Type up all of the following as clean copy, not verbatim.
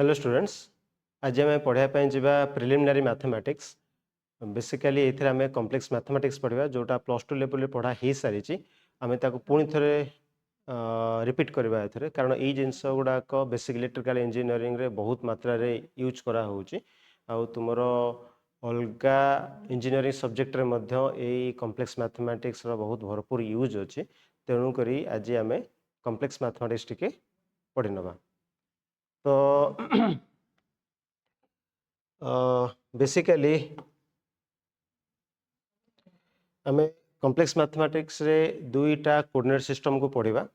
Hello students, आज आम पढ़ाई जावा प्रिलिमिनारी मैथमेटिक्स। बेसिकली ये आम कॉम्प्लेक्स मैथमेटिक्स पढ़ा जोटा प्लस टू लेवल पढ़ा हो सारी आम पुणी थे रिपीट करवा एथरे कारण ये जिनस गुड़ाक बेसिक इलेक्ट्रिकल इंजीनियरिंग रे बहुत मात्रा रे यूज करा होउची आउ तुमरो अलगा इंजीनियरिंग सब्जेक्ट रे मध्य ए कॉम्प्लेक्स मैथमेटिक्स रो बहुत भरपूर यूज अच्छी। तेणु करी आज आम कॉम्प्लेक्स मैथमेटिक्स टिके पढ़ी नवा। तो बेसिकली आम कॉम्प्लेक्स मैथमेटिक्स रे दुईटा कोऑर्डिनेट सिस्टम को पढ़ा।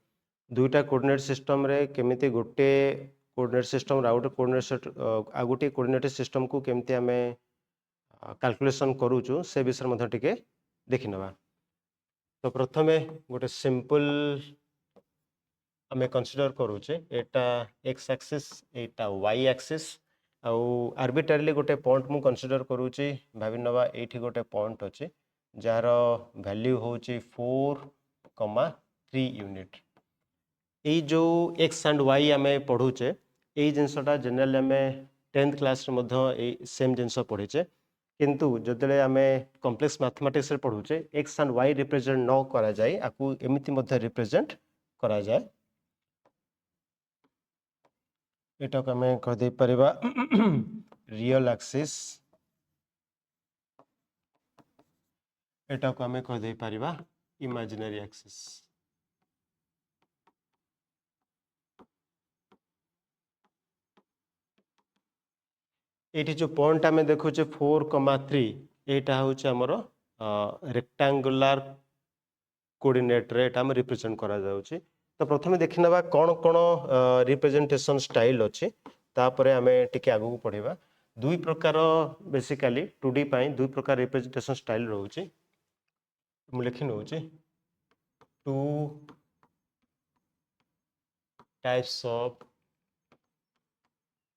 दुईटा कोऑर्डिनेट सिस्टम रे केमिति गोटे कोऑर्डिनेट सिस्टम आउ गोटे कोऑर्डिनेट सिस्टम को केमिति आम कैलकुलेशन करूचु से विषय मध्य टिके देखि नवा। तो प्रथमे गोटे सिंपल आम कंसीडर करूचे एटा x axis iota y axis आउ आर्बिट्रारीली गोटे पॉइंट मु कंसीडर करूची भाभी नवा एठी गोटे पॉइंट अच्छे जार वैल्यू होची 4,3 यूनिट। ये जो एक्स एंड वाई आम पढ़ुचे ये जिनसटा जनरल आम 10th क्लास सेम जिनस पढ़ीचे किंतु जदे आम कॉम्प्लेक्स मैथमेटिक्स रे पढ़ुचे एक्स एंड वाई रिप्रेजेंट न करा जाए आपको एमिति मध्य रिप्रेजेंट करा जाए। एटा को आम कह दे परिबा रियल एक्सिस, एटा को आम कह दे परिबा इमेजिनरी एक्सिस। ये जो पॉइंट आम देखुचे 4,3 यहाँ हूँ आमर रेक्टांगुलर कोऑर्डिनेट रे आम रिप्रेजेंट करा जाउची। तो प्रथमे देखि नबा कौन कौन रिप्रेजेंटेशन स्टाइल अच्छी तापर आम टिके आगु पढ़ा। दुई प्रकार बेसिकली 2D पाई दुई प्रकार रिप्रेजेंटेशन स्टाइल रोचे मु लिखि नउची 2 टाइप्स ऑफ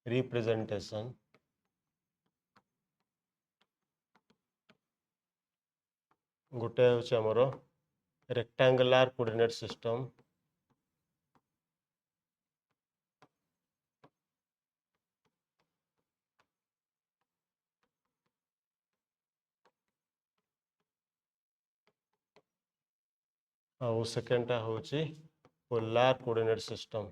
रिप्रेजेंटेशन। गोटे हूँ आमर रेक्टांगुलर कोऑर्डिनेट सिस्टम, और सेकेंडटा हूँ पोलर कोऑर्डिनेट सिस्टम।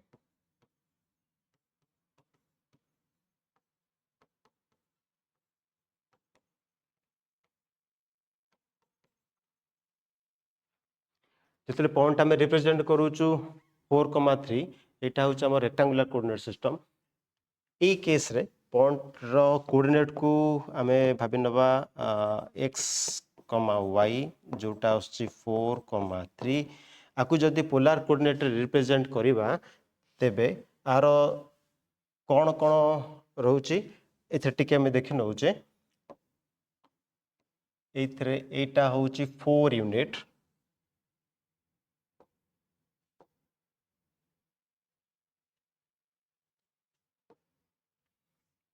जितने पॉइंट आम रिप्रेजेंट करूचु 4,3 यहाँ हूँ आम रेक्टांगुलर कोऑर्डिनेट सिस्टम। ये केस रे पॉइंट रो कोऑर्डिनेट को आम भाभी नवा एक्स वाई जोटा आसची 4,3 आपको जदि पोलर कोऑर्डिनेट रिप्रेजेंट करवा तेबे आर कौन कौन रोचे एथे टिके आम देखि नउचे। एटा हूँ 4 यूनिट,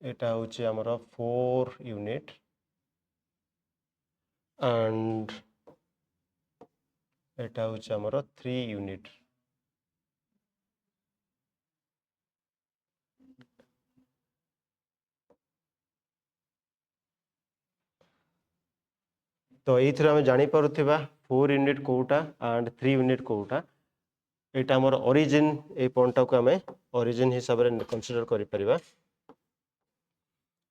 एटा हूँ आमर 4 यूनिट एंड एटा हूँ आमर 3 यूनिट। तो ये आम जापर 4 यूनिट कोटा एंड 3 यूनिट कोटा यहाँ आमर ओरिजिन ये पॉइंट को आम ओरिजिन हिसाब से कंसीडर करिपरिबा।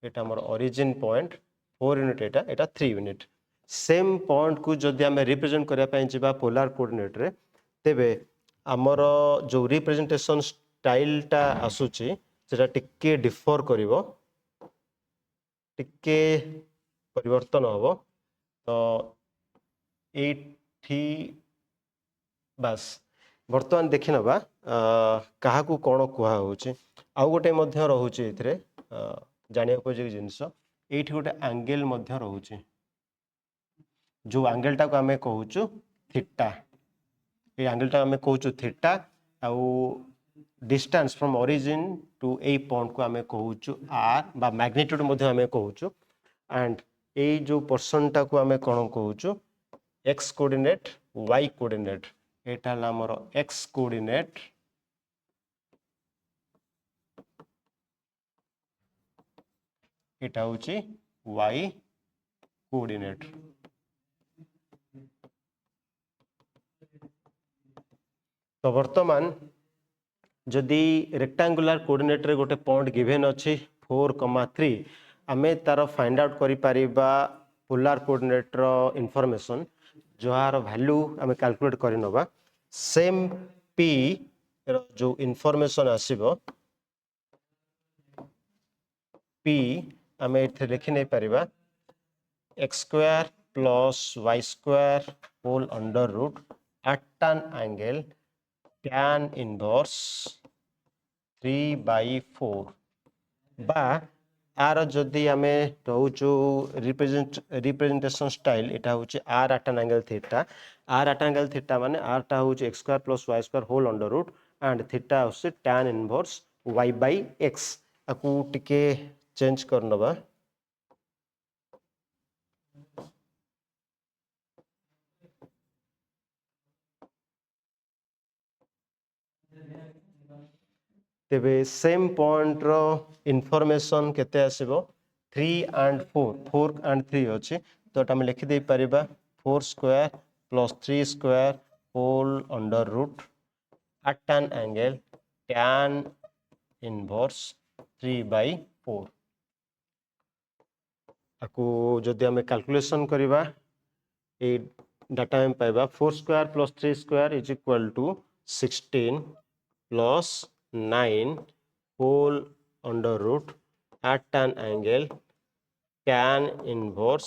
यहाँ आमर ओरिजिन पॉइंट 4 यूनिट एटा 3 यूनिट। सेम पॉइंट को जदि आम रिप्रेजेंट करने जावा पोलर कोऑर्डिनेट रे तेबे आमर जो रिप्रेजेंटेशन स्टाइलटा आसूची सेटा टिके डिफर करिवो, टिके परिवर्तन होबो। तो ये बास बर्तमान देखि नबा क्या कौन कहुचे आउ गोटे रोचे ये जाना उपयोगी जिनस ये गोटे एंगल रोचे जो एंगलटा को आम कहूचु थीटा। ये एंगलटा आम कहूचु थीटा आउ distance from origin to a point को आम कहूचु आर बा मैग्नीट्यूड आम कहूचु एंड ये जो पर्सनटा को आम कौन कहूचु एक्स कोऑर्डिनेट वाई कोऑर्डिनेट। एटा आमर एक्स कोऑर्डिनेट एटा होची y कोऑर्डिनेट। तो वर्तमान जदि रेक्टांगुलर कोऑर्डिनेट रे गोटे पॉइंट गिवन अछि 4,3 आमे तार फाइंड आउट करि परिबा पोलर कोऑर्डिनेट रो इंफॉर्मेशन जोहार वैल्यू आमे कैलकुलेट करि नबा। सेम p रो जो इंफॉर्मेशन आसीबो p आमे इथे लिखि नै परिबा x square plus y square whole under root at an angle tan inverse 3/4 बा आर जदि आमे रहउचु रिप्रेजेंटेशन स्टाइल एटा होची r at an angle theta. r at an angle theta माने r टा होची x square plus y square whole under root and theta होची tan inverse y by x। आकु टिके चेंज करनबा तेबे सेम पॉइंट रो information केते आसीबो 3 and 4 and 3 अछि तो हम लिखि दे परिबा 4 square plus 3 square whole under root at an angle tan inverse 3/4 आकु जदि हमें कैलकुलेशन करिबा ए डाटा में पाइबा 4 square plus 3 square is equal to 16 plus 9 whole under root at an angle tan inverse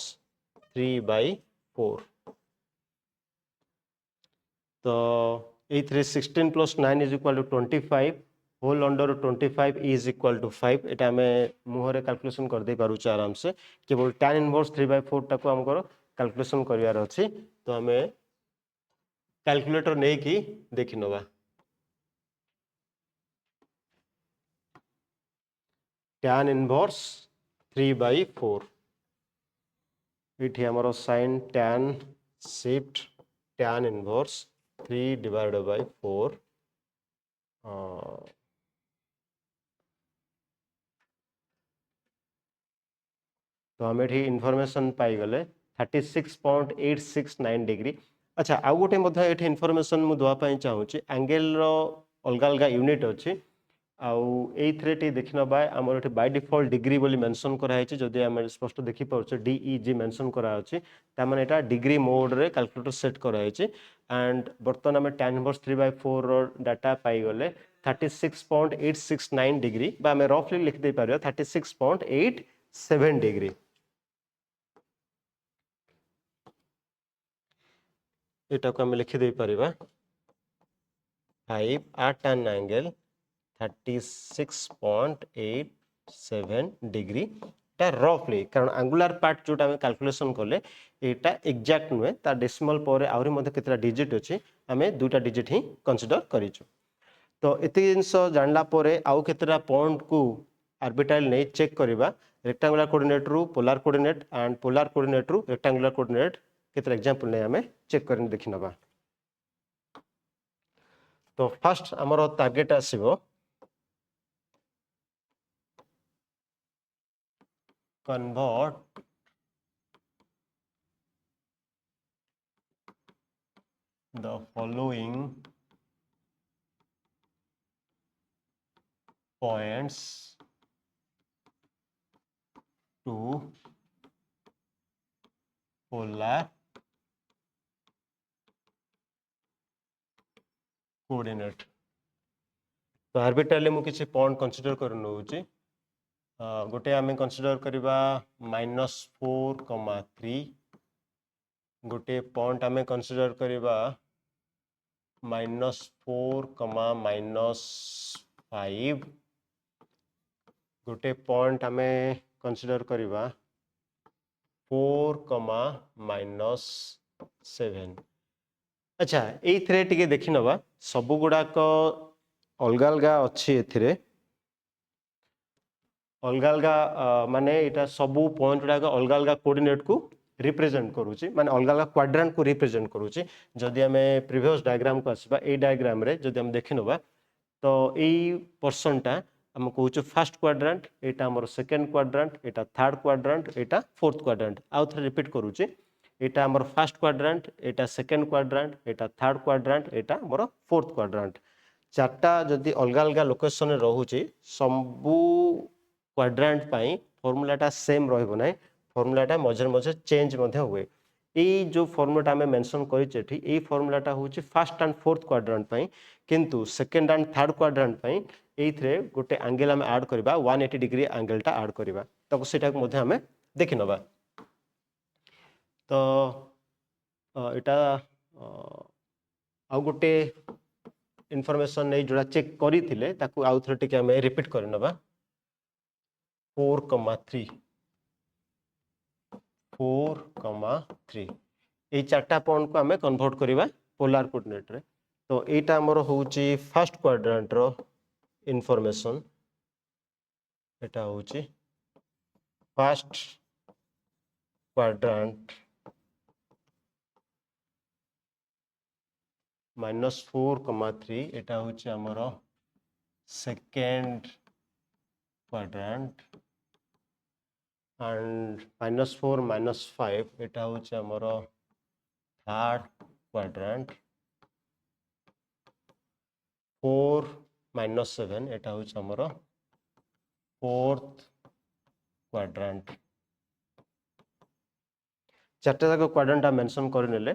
3/4 तो ए 16 plus 9 is equal to 25 whole under 25 is equal to 5 एटा हमें मुहरे कैलकुलेशन कर दे पारु आराम से केवल tan इनवर्स 3/4 टाको हमको कैलकुलेशन करिवार अछि तो हमें कैलकुलेटर नै कि देखि नबा। tan इनवर्स 3/4 इठी हमरो sin tan shift tan inverse 3/4 तो हम ये इनफॉरमेशन पाई गले 36.869 डिग्री। अच्छा आउ गोटे मध्य ये इनफॉरमेशन मु दवा पई चाहूची एंगल रो अलग अलग यूनिट अछि आउ एथरे टी देखिना बाय हमर एठी बाय डिफॉल्ट डिग्री बोली मेंशन करा हैछि जदि हम स्पष्ट देखि पाउछ DEG मेंशन करा अछि ता माने एटा डिग्री मोड रे कैलकुलेटर सेट करा हैछि एंड बर्तन हम tan इनवर्स 3/4 रो डाटा पाई गले 36.869 डिग्री बा हम रफली लिख दे पारियो 36.87 डिग्री। एटा को हम लिखि दे परिबा 5 at an angle 36.87 डिग्री ता रफली कारण एंगुलर पार्ट जोटा हम कैलकुलेशन करले एटा एग्जैक्ट नुए ता डेसिमल पर आउरी मध्ये केतरा डिजिट अछि हमें दुटा डिजिट ही कंसीडर करिछु। तो एते जिंस जानला परे आउ केतरा पॉइंट को आर्बिटाइल नै चेक करिबा रेक्टेंगुलर कोऑर्डिनेट रु polar coordinate and polar coordinate रु रेक्टेंगुलर कोऑर्डिनेट केतरा एग्जांपल नै हमें चेक करन देखि नबा। तो फर्स्ट हमरो target आसीबो convert the following points to polar coordinate। तो आर्बिट्राली मु किसी पॉइंट कंसीडर कर नउची गोटे आमे कंसीडर करिबा -4,3 गोटे पॉइंट आमे कंसीडर करिबा -4, -5 गोटे पॉइंट आमे कंसीडर करिबा 4, -7। अच्छा एइथरे टिके देखि नबा सब गुडा को अलग अलग अच्छी एथिरे अलग अलग माने एटा सबू पॉइंट गुडा अलग अलग कोऑर्डिनेट को रिप्रेजेंट करूची माने अलग अलग क्वाड्रेंट को रिप्रेजेंट करूची। जदि हमें प्रीवियस डायग्राम को आसीबा ए डायग्राम रे जदि हम देखि नबा तो एई पर्सन टा आम कहूँ फास्ट क्वाड्रांट, एटा हमर सेकेंड क्वाड्रांट, एटा थर्ड क्वाड्रांट, एटा फोर्थ क्वाड्रांट। आउ थे रिपीट करूचे, एटा हमर फास्ट क्वाड्रांट, एटा सेकेंड क्वाड्रांट, एटा थर्ड क्वाड्रांट, एटा हमर फोर्थ क्वाड्रांट। चार्टा जदि अलग अलग लोकेशन रोचे सबू क्वाड्रांट पाई फॉर्मूलाटा सेम रहइबो नै, फॉर्मूलाटा मझे मझे चेंज मध्य हुए। ये जो फॉर्मूलाटा आमे मेंशन करिचे एठी, ये फॉर्मूलाटा होची फर्स्ट एंड फोर्थ क्वाड्रांट पाई, किंतु सेकेंड एंड थर्ड क्वाड्रांट पाई एइथरे गोटे एंगल आमे ऐड करबा 180 डिग्री एंगलटा ऐड करबा। तो सेटा को मध्य आमे देखि नबा। तो एटा आउ गोटे इनफॉरमेशन नहीं जोड़ा चेक करी थिले ताकू आउ थरे टिके हमें रिपीट कर नबा। 4,3 4,3 ये चार्टा पॉइंट को हमें कन्वर्ट करबा पोलर कोऑर्डिनेट रे। तो एटा हमर होउची फर्स्ट क्वाड्रेंट रो इनफॉरमेशन, एटा होउची फर्स्ट क्वाड्रेंट -4,3 एटा होउची हमर सेकेंड क्वाड्रेंट एंड -4 -5 एटा होउची हमर थर्ड क्वाड्रेंट, 4 -7 एटा होउची हमर फोर्थ क्वाड्रेंट। चार्टा जाक क्वाड्रेंट मेंशन करनेले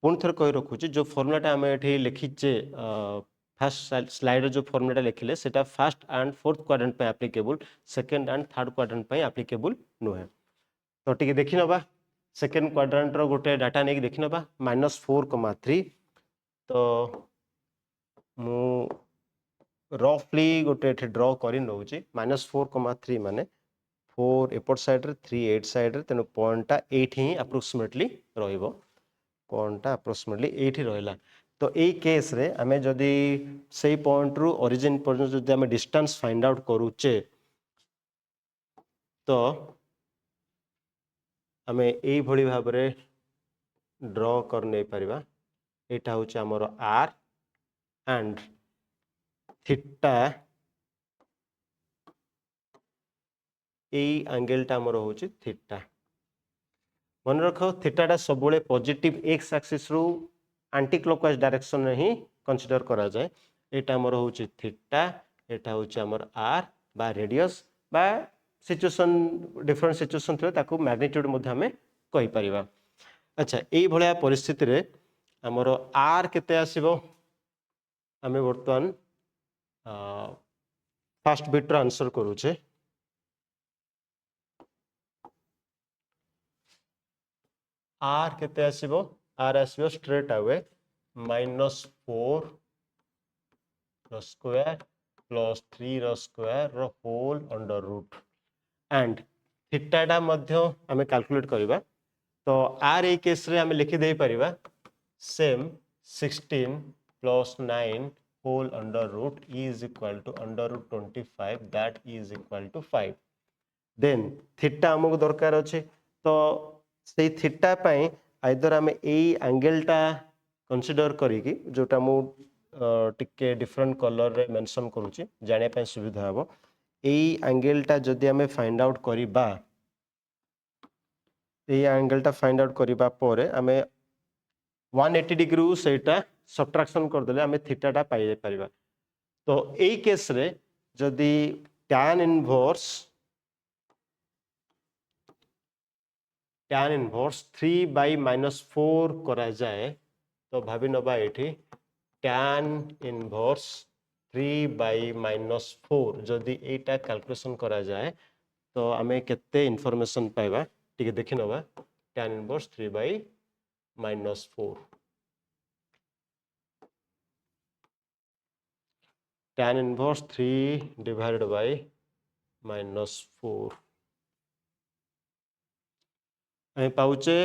पुणी थर कही रखुची जो फॉर्मूलाटा आम ये लिखीचे फास्ट स्लाइड जो फॉर्मूलाटा लिखिले सेटा फर्स्ट एंड फोर्थ क्वाड्रेंट पे applicable, second and third quadrant पे एप्लीकेबल नुहे। तो टिके देखि नबा सेकेंड क्वाड्रेंट रो गोटे डाटा नहीं देखि नबा -4,3। तो मु रफली गोटे ड्र कर नौची -4,3 माने 4 एपट साइड रे 3 एट साइड रे, तेनु पॉइंटटा एठी ही अप्रोक्सीमेटली रहिबो, पॉइंटटा अप्रोक्सीमेटली एठी रहला। तो ए केस रे हमें जदि से पॉइंट रु ओरिजिन पर्यंत जदि हमें डिस्टेंस फाइंड आउट करूचे तो हमें एई भली भाव रे ड्र कर नै परिबा। एटा होची हमर आर एंड थीटा, एई एंगलटा हमर होची थीटा। मन रख थीटाटा सब पॉजिटिव एक्स एक्सिस रु एंटी क्लॉकवाइज डायरेक्शन में ही कंसीडर करा जाए। एटा हमर होची थीटा, एटा होची हमर आर बा रेडियस बा सिचुएशन डिफरेंट सिचुएशन थे ताकू मैग्नीट्यूड मध्ये हमें कहि परिबा। अच्छा एई भलिया परिस्थिति रे हमर आर केते आसीबो, हमें वर्तमान फर्स्ट बिट रो आंसर करूचे। आर केते आसीबो, आर आसीबो स्ट्रेट अवे -4 रो स्क्वायर प्लस 3 रो स्क्वायर रो होल अंडर रूट एंड थीटाटा मध्य आमे कैलकुलेट करिबा। तो आर ए केस रे आमे लिखि दे परिबा same 16 plus 9 whole under root is equal to under root 25 that is equal to 5। Then theta हमको दरकार अच्छे, तो से थीटा पाई आइदर आमे एई एंगलटा कंसीडर करिकी जोटा मु टिके डिफरेंट कलर रे मेंशन करूची जाने पे सुविधा हबो। एई एंगलटा जदि आमे फाइंड आउट करिबा, एई एंगलटा फाइंड आउट करिबा परे आमे 180 डिग्री सेटा सब्ट्रैक्शन कर देले आमे थीटाटा पाई परिबा। तो एई केस रे जदि tan इनवर्स 3/-4 करा जाए तो भाभी नबा एठी tan इनवर्स 3/-4 जदि एटा कैलकुलेशन करा जाए तो आमे केते इन्फॉर्मेशन पाइबा टिके देखि नबा। tan इनवर्स 3/-4, tan इनवर्स 3/-4 हमें पाउचे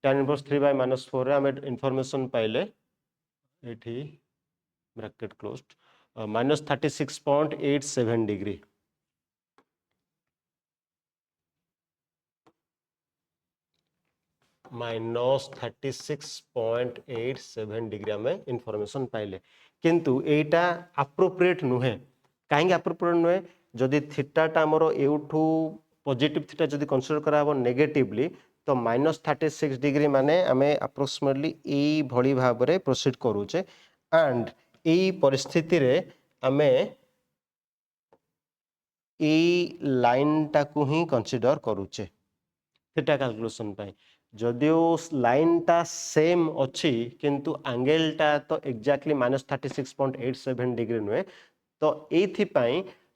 tan इनवर्स 3/-4 रे हमें इन्फॉर्मेशन पाइले एठी ब्रैकेट क्लोज्ड -36.87 डिग्री। -36.87 डिग्री हमें इन्फॉर्मेशन पाइले, किंतु एटा अप्रोप्रिएट नुहे कहीं अप्रोप्रिएट नुहे जदि थीटाटा आमर एठू पॉजिटिव थीटा जदि कंसीडर करा हो नेगेटिवली तो -36 डिग्री माने आमे अप्रोक्सीमेटली एई भली भाबरे प्रोसीड करूचे एंड एई परिस्थिति रे आमे एई लाइन टाकू ही कंसीडर करूचे थीटा कैलकुलेशन पाई जदियो लाइन टा सेम अच्छी किंतु एंगल टा तो एक्जाक्टली -36.87 डिग्री नुहे तो एथि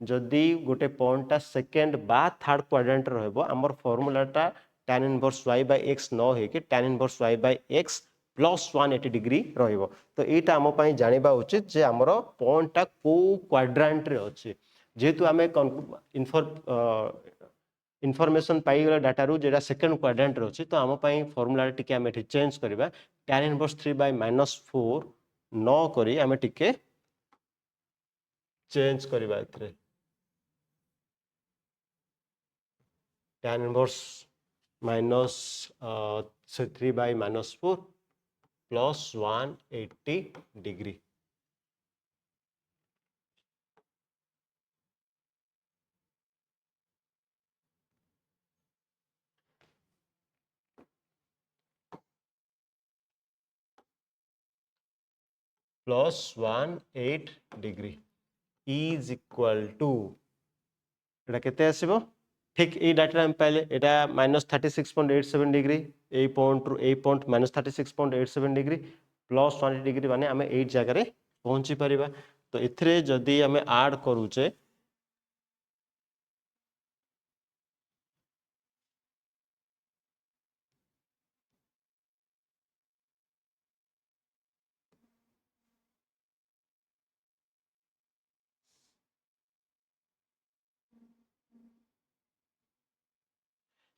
जदि गोटे पॉइंट टा सेकेंड बा थर्ड क्वाड्रेंट रहबो हमर फार्मूला टा tan inverse y by x न हे कि tan inverse y by x plus 180 degree रहइबो तो एटा हम पई जानिबा उचित जे हमर पॉइंट टा को क्वाड्रेंट रे अछि जेतु हमें इनफॉरमेशन पाई गला डाटा रू जेटा सेकंड क्वाड्रेंट रे अछि तो हम पई फार्मूला टिके हम एठी चेंज करबा tan इनवर्स 3 by -4 न करी हम टिके चेंज करबा एथरे tan inverse minus 3 by -4 plus 180 degree plus 180 degree is equal to एटा केते आसीबो ठीक ए डाटा हम पाइले एटा -36.87 डिग्री ए पॉइंट रु ए पॉइंट -36.87 डिग्री प्लस 180 डिग्री माने हमें 8 जगह रे पहुंची परिबा तो एथरे जदी हमें ऐड करूचे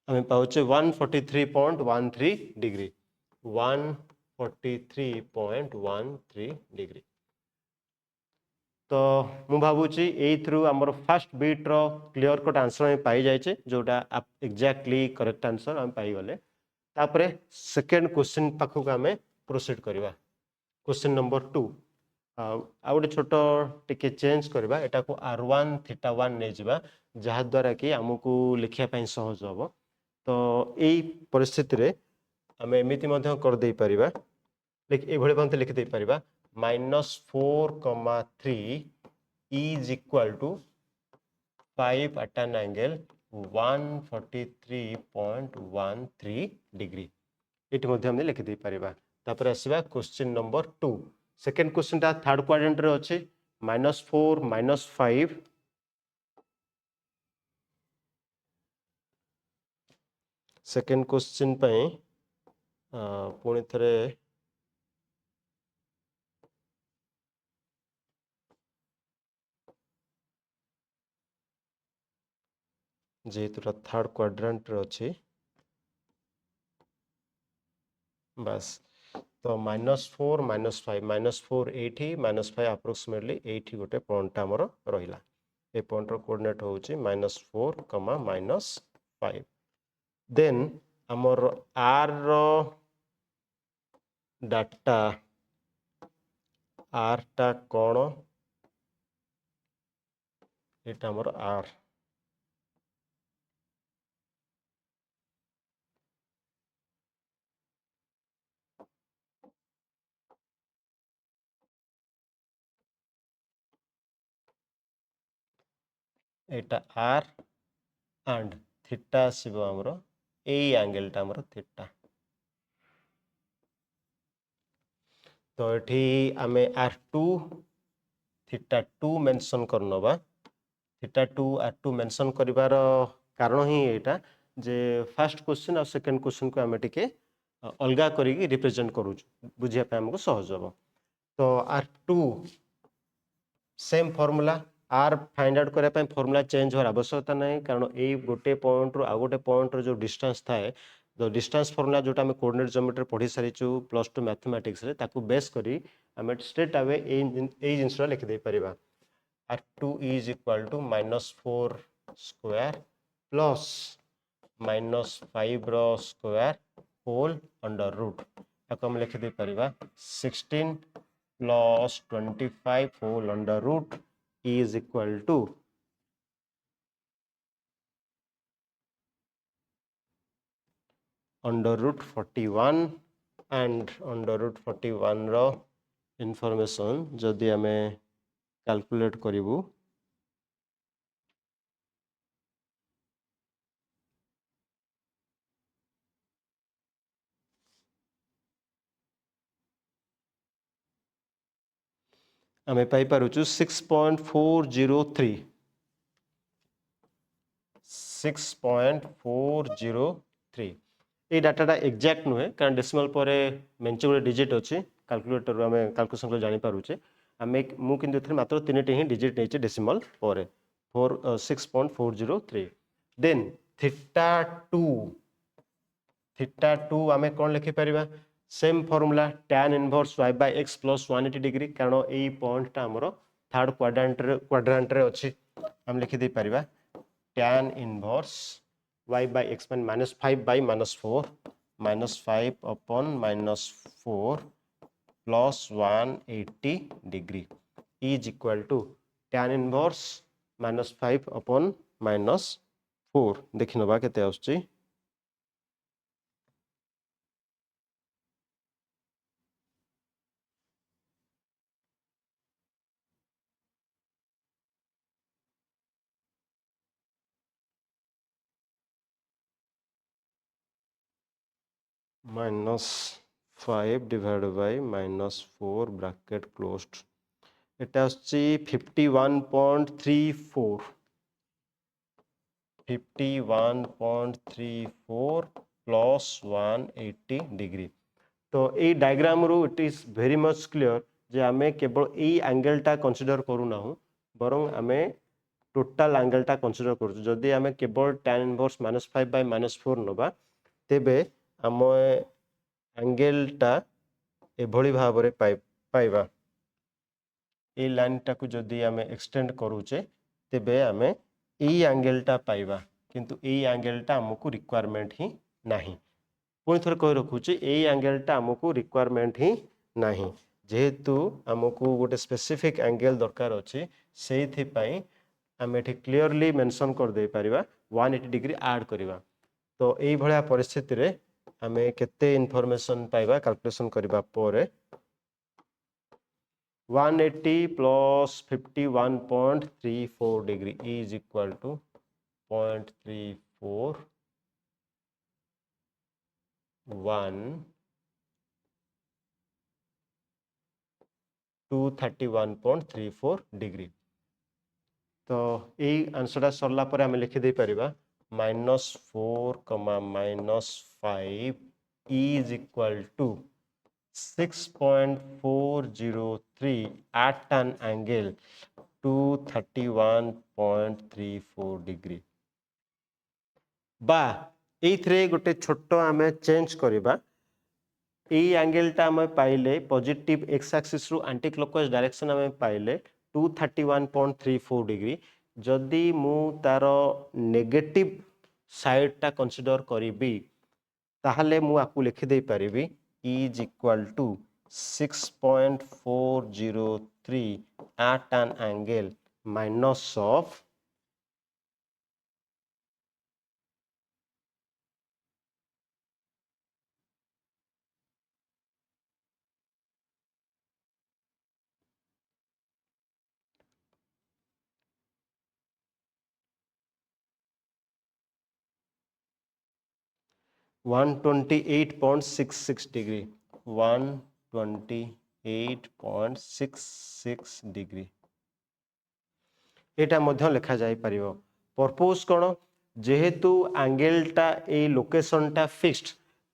हमें पाउचे 143.13 डिग्री 143.13 डिग्री तो मु भावुची एथ्रु हमर फर्स्ट बीट रो क्लियर कट आंसर हम पाई जायचे जोटा एग्जैक्टली करेक्ट आंसर हम पाई गले तापरे सेकंड क्वेश्चन पाखु हमें प्रोसीड करबा क्वेश्चन नंबर 2 आ गोटे छोट टिके चेंज करबा एटा को r1 थीटा 1 नै जिबा जहा द्वारा कि हमकु लिखिया पई सहज होबो तो एई परिस्थिति रे हमें एमिति मध्य कर दे परिबा एभଳି भांति लिखि दे परिबा -4,3 is equal to 5 at an angle 143.13 degree एटी मध्य हम लिखि दे परिबा तापर आसीबा क्वेश्चन नंबर 2 सेकंड क्वेश्चन ता थर्ड क्वाड्रेंट रे अछि -4 -5 सेकंड क्वेश्चन पई पुणी थरे जेहेतु थर्ड क्वाड्रेंट रे अछि बस तो -4 -5 -4 एठी -5 अप्रोक्सीमेटली एठी गोटे पॉइंट हमर रहिला ए पॉइंट रो कोऑर्डिनेट होउची -4, -5 देन हमर r रो डाटा r टा कोन एटा हमर r Etah r and theta आसीबो हमर ए एंगल टा हमर थीटा तो एठी आमे r2 थीटा 2 मेंशन करनबा थीटा 2 r2 मेंशन करिवार कारण ही एटा जे फर्स्ट क्वेश्चन और सेकंड क्वेश्चन को आमे टिके अलगा करिकी रिप्रेजेंट करू बुझिया पे हमको सहज हो तो r2 same formula r find out करया पे फार्मूला चेंज होर आवश्यकता नहीं कारण ए गोटे पॉइंट रो आ गोटे पॉइंट रो जो डिस्टेंस थाए तो डिस्टेंस फार्मूला जोटा हम कोऑर्डिनेट ज्योमेट्री पढ़ी सारिछु +2 मैथमेटिक्स रे ताकू बेस करी हम स्ट्रेट अवे ए जिंस लिखि दे परिबा r2 is equal to -4 square plus -5 रो स्क्वायर होल अंडर रूट ताको हम लिखि दे परिबा 16 plus 25 होल अंडर रूट is equal to under root 41 and under root 41 रो इनफॉरमेशन जदि आमे कैलकुलेट करिवु आमे पाई पारुचु 6.403 6.403 ये डाटाटा एक्जाक्ट नुहे कारण डेसिमल पर मेंचे गुटे डिजिट अच्छी कैलकुलेटर आम कैलकुलेशन कर जानी पारुचे आम मु किंतु एथरे मात्र 3टी ही डिजिट नहीं डेसिमल पर 6.403 देन थीटा 2 आम कौन लिखि परिबा same formula tan inverse y by x plus 180 degree कारण यही पॉइंटटा हमरो थर्ड क्वाड्रेंट रे अच्छी हम लिखि दे परिबा tan inverse y by x minus 5 by minus 4 minus 5 upon minus 4 plus 180 degree is equal to tan inverse minus 5 upon minus 4 देखि नबा केते आउछि minus 5 divided by minus 4 bracket closed এটা হচ্ছে 51.34 plus 180 degree तो ये डायग्राम रू it is very much clear जे आमे केवल ये एंगलटा कंसीडर करू ना बरं आमे टोटल एंगलटा कंसीडर करू जदि आमे केवल tan इनवर्स -5 by -4 नबा तेबे आम एंगलटा एभली भाबरे पाइबा ये लाइनटा को जदि आमे एक्सटेंड करूचे तेबे आमे ये एंगलटा पाइबा किंतु ये एंगलटा हमको रिक्वायरमेंट ही नहीं पुणी थोड़े कही रखुचे ये एंगलटा हमको रिक्वायरमेंट ही नहीं जेहेतु हमको गोटे स्पेसिफिक एंगल दरकार अच्छी से आम ये क्लीयरली मेंशन कर दे परिबा 180 डिग्री ऐड करवा तो यही भाया परिस्थिति रे आम केते इनफॉरमेशन पाइबा कैलकुलेशन करबा परे 180 plus 51.34 degree is equal to 0.34 1 to 31.34 degree तो यही आंसरटा सरला पर आम लिखि दे परिबा -4, -5 is equal to 6.403 at an angle to 31.34 degree बा एथरे गोटे छोटो आमे चेंज करिबा ए एंगलटा आमे पाइले पॉजिटिव एक्स एक्सिस रु एंटी क्लॉकवाइज डायरेक्शन आमे पाइले 231.34 डिग्री जदि मु तार नेगेटिव साइडटा कंसीडर करिबी ताहले मु आपको लिखि दे परिबी is equal to 6.403 at an angle minus of 128.66 degree 128.66 degree एटा मध्य लिखा जाई परिबो पर्पस कोन जेहेतु एंगलटा ए लोकेशनटा फिक्स्ड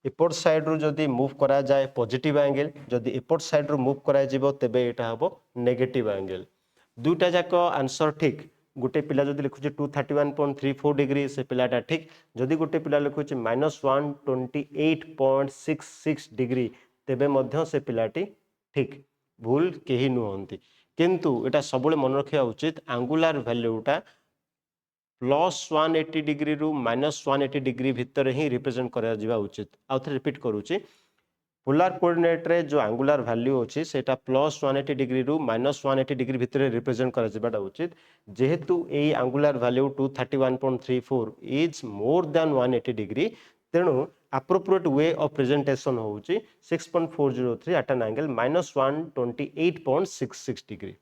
एपोर्ट साइड रु जदि मूव करा जाए पॉजिटिव एंगल जदि एपोर्ट साइड रु मूव करा जिवो तेबे एटा हबो नेगेटिव एंगल दुटा जाक आंसर ठीक गोटे पिला जदि लिखुचे 231.34 डिग्री से पिलाटा ठीक जदि गोटे पिला लिखुचे -128.66 डिग्री तेबे मध्य से पिलाटी ठीक भूल केही नुहंती किंतु एटा सबले मन रखिया उचित एंगुलर वैल्यूटा +180 डिग्री रु -180 डिग्री भितर ही रिप्रेजेंट करा जिवा उचित आउ थे रिपीट करूची पोलार कोऑर्डिनेट रे जो एंगुलर वैल्यू अछि सेटा प्लस 180 डिग्री रु माइनस 180 डिग्री भितर रिप्रेजेंट करा जिबाटा उचित जेहेतु ए angular value 231.34 is more than 180 degree तेणु appropriate way of presentation होउची 6.403 at an angle minus 128.66 degree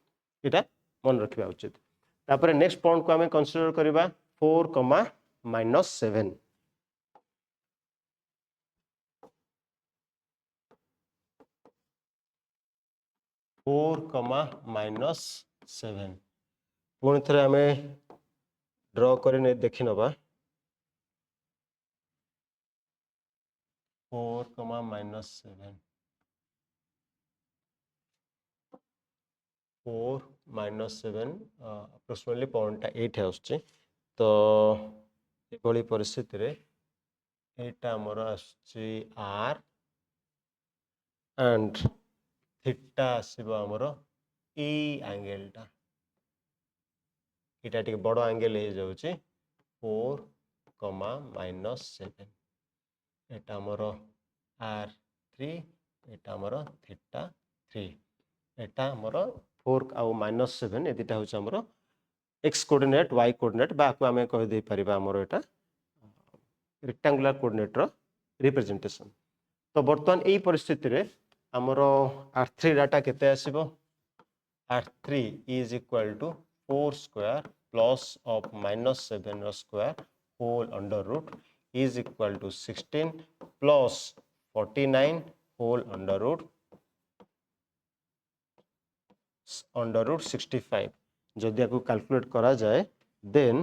एटा मन रखिबा उचित तापर नेक्स्ट पॉइंट को हमें कंसीडर करबा 4, -7 4, -7 पुणी थे आम ड्र कर देखी नवा 4, -7 4, -7 अप्रोक्सीमेटली पॉइंट 8 है तो ये परिस्थिति रे एटा हमर आर एंड थीटा आसीबो हमर ए एंगलटा एटा टिके बड़ एंगल हो जाउची 4, -7 एटा हमर R3 एटा हमर थीटा 3 एटा हमर 4 आउ -7 ए दिटा होछ हमर x coordinate y coordinate Baku आमे कह दे परिबा हमर एटा रेक्टेंगुलर कोऑर्डिनेट रो रिप्रेजेंटेशन तो वर्तमान एई परिस्थिति रे हमर R3 डाटा केते आसीबो R3 is equal to 4 square plus of -7 रो square whole under root is equal to 16 plus 49 whole under root 65 जदि आपको कैलकुलेट करा जाए देन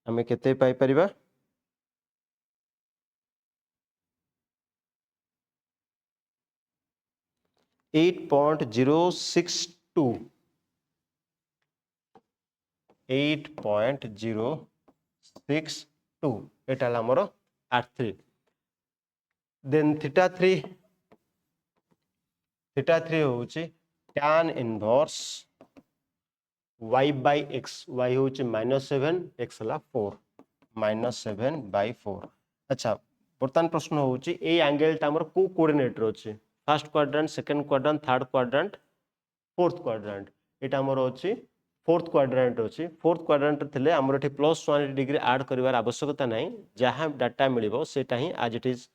हमें केते पाई परिबा 8.062 8.062 एटा हमर R3 देन थीटा 3 होउची tan inverse y by x y होउची -7 x हला 4 -7/4 अच्छा वर्तमान प्रश्न होउची ए एंगल ता हमर को कोऑर्डिनेट रो अछि first quadrant second quadrant third quadrant fourth quadrant एटा हमर अछि फोर्थ क्वाड्रेंट अछि फोर्थ क्वाड्रेंट थिले हमर एठी +180 डिग्री ऐड करिवार आवश्यकता नाही जहां डाटा मिलिबो सेटा ही एज इट इज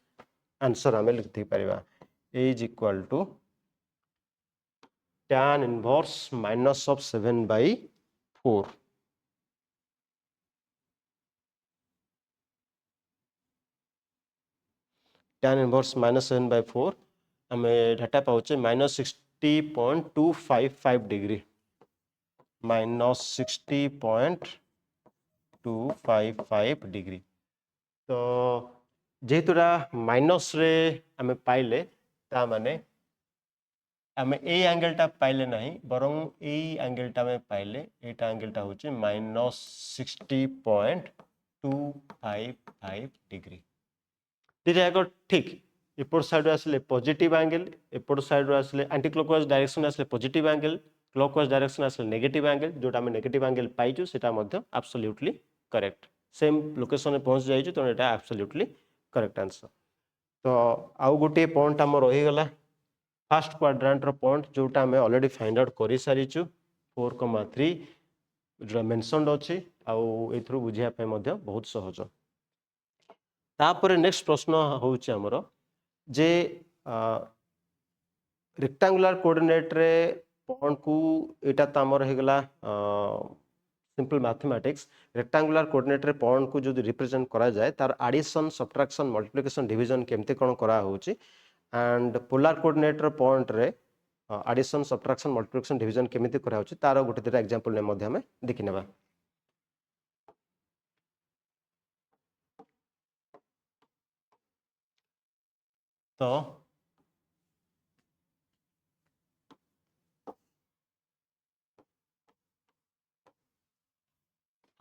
आंसर हमें लिख दे परिबा is equal to tan inverse -7/4 tan inverse -7/4 हमें डाटा पाउचे -60.255 डिग्री -60.255 डिग्री तो जेहेतुरा माइनस रे हमें पाइले ता माने हमें ए एंगल टा पाइले नहीं बरं ए एंगल टा में पाइले एटा एंगल टा होचे -60.255 डिग्री दिटा जाक ठीक एपट साइड आसले पॉजिटिव एंगल एपट साइड आसले एंटी क्लॉकवाइज डायरेक्शन आसले पॉजिटिव एंगल क्लॉकवाइज डायरेक्शन आसले नेगेटिव एंगल जोटा हमें नेगेटिव एंगल पाइजु सेटा मध्य एब्सोल्युटली करेक्ट सेम लोकेशन में पहुंच जाइजु तो एटा एब्सोल्युटली करेक्ट आंसर तो आउ गोटे पॉइंट हम रही गला फर्स्ट क्वाड्रेंट रो पॉइंट जोटा हमें ऑलरेडी फाइंड आउट करि सारिचु 4,3 जो मेंशनड अछि आउ एथरो बुझिया पे मध्य बहुत सहज तापर नेक्स्ट प्रश्न होउची हमरो जे रेक्टेंगुलर कोऑर्डिनेट रे पॉइंट को एटा त हमर हे गला सिंपल मैथमेटिक्स रेक्टेंगुलर कोऑर्डिनेट रे पॉइंट को जो रिप्रेजेंट करा जाए तार एडिशन सब्ट्रैक्शन मल्टीप्लिकेशन डिवीजन केमते कोन करा होउची एंड पोलर कोऑर्डिनेट रे पॉइंट रे एडिशन सब्ट्रैक्शन मल्टीप्लिकेशन डिवीजन केमिति करा होउची तार गोटे दिटा एग्जांपल ने मध्य हमें देखि नेबा तो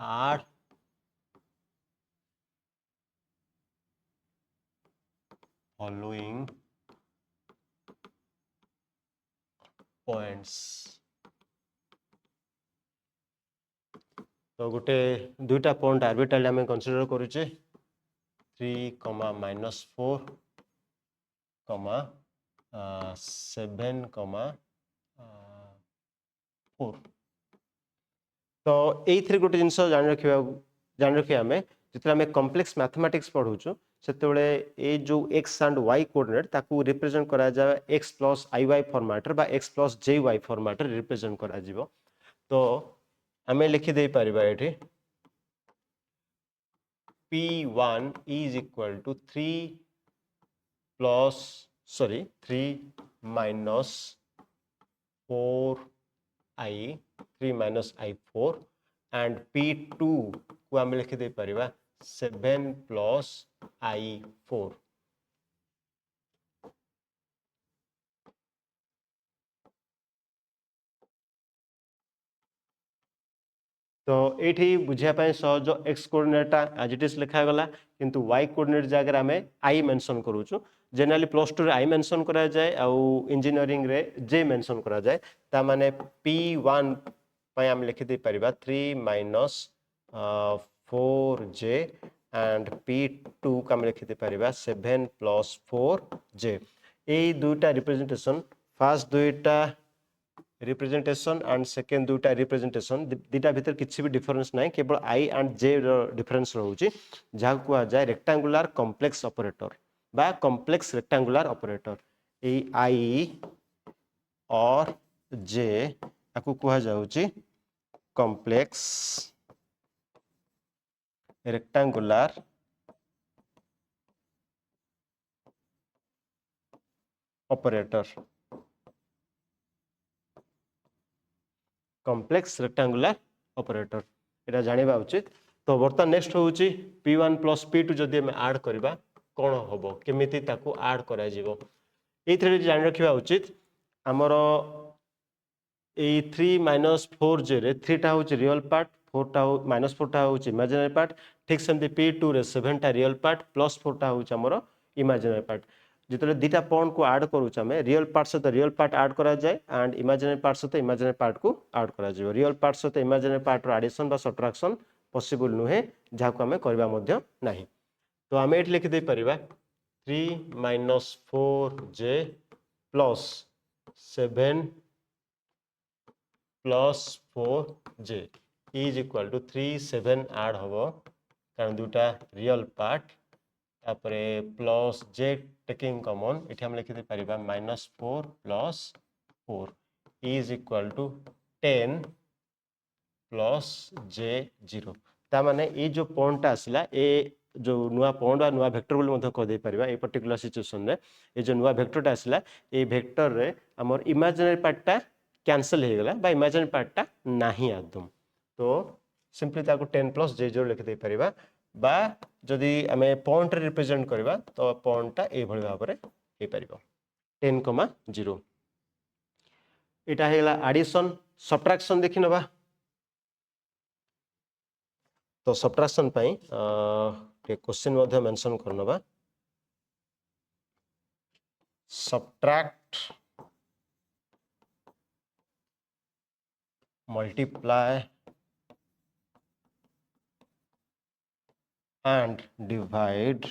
8 following points तो गोटे दुईटा पॉइंट आर्बिट्राली हमें कंसीडर करूचे 3, -4, 7,4 तो ये गोटे जिन जान रखिए आम जो आम कम्प्लेक्स मैथमेटिक्स पढ़ुचु से ये जो एक्स एंड वाई कोऑर्डिनेट ताकू रिप्रेजेंट करा जाए एक्स प्लस आई वाई फॉर्मेट बा एक्स प्लस जे वाई फॉर्मेट रिप्रेजेंट करा जिवो तो आम लिखिदे पारिबा एठी P1 is equal to 3 minus 4i 3 minus i4 and P2 को आम लिखिदे पारिबा 7 plus i4 तो ये बुझापी सहज x coordinate as it is लिखागला किंतु वाई कोऑर्डिनेट जगह आम आई मेंशन करूँ generally plus two i mention करा जाए आउ इंजीनियरिंग रे जे मेंशन करा जाए ता माने P1 आम लिखिदे Paribas 3 minus 4j and P2 को आम लिखिदे पारिबा 7 plus 4j ये दुईटा रिप्रेजेंटेशन फास्ट दुईटा रिप्रेजेंटेशन एंड सेकेंड दुईटा रिप्रेजेंटेशन दीटा भीतर किसी भी डिफरेंस ना केवल आई एंड जे डिफरेंस रोचे जहाँ कह जाए रेक्टांगुलर कॉम्प्लेक्स ऑपरेटर बा कॉम्प्लेक्स रेक्टांगुलर ऑपरेटर ए आई और जे आपको कह जाउची complex rectangular operator complex rectangular operator एटा जानिबा उचित तो बर्तमान नेक्स्ट होउची P1 plus P2 जदि हम ऐड करबा कोन होबो केमिति ताकू ऐड करा जिवो एथरे जानि रखिबा उचित हमरो ए 3 minus 4j रे 3 टा होची रियल पार्ट 4 टा minus 4 टा होची इमेजिनरी पार्ट ठीक सेमति P2 रे 7 टा रियल पार्ट प्लस 4 टा होची हमरो इमेजिनरी पार्ट जितले दीटा पॉइंट को ऐड करूछ हमें रियल पार्ट से रियल पार्ट ऐड करा जाए एंड इमेजिनरी पार्ट से इमेजिनरी पार्ट को ऐड करा जाए रियल पार्ट से इमेजिनरी पार्ट रो एडिशन बा सब्ट्रैक्शन पॉसिबल नुहे जहाँ को हमें करबा मध्य नाही तो हमें एट लिखि दे परिबा 3 minus 4j plus 7 plus 4j is equal to 3 7 add हबो कारण दुटा रियल पार्ट तापरे प्लस जे टेकिंग कॉमन इथे हम लिखि दे परिबा -4 plus 4 is equal to 10 plus j0 ता माने ये जो पॉइंट आसला ए जो नुआ पॉइंट नुआ वेक्टर बोली मध्य कह दे परिबा ए पर्टिकुलर सिचुएशन रे ए जो नुआ वेक्टरटा आसला ए वेक्टर रे हमर इमेजिनरी पार्टटा कैंसिल हो गला बा इमेजिनरी पार्टटा नाही आदम तो सिंपली ताको 10 plus j0 लिखि दे परिबा बा जदि आम पॉइंट रिप्रेजेंट करवा तो पॉइंटटा ए भली भाव में हो पार 10,0 इटा है एडिशन सब्ट्रैक्शन देखि नबा तो सब्ट्रैक्शन पई क्वेश्चन मध्य मेंशन कर नबा subtract multiply and divide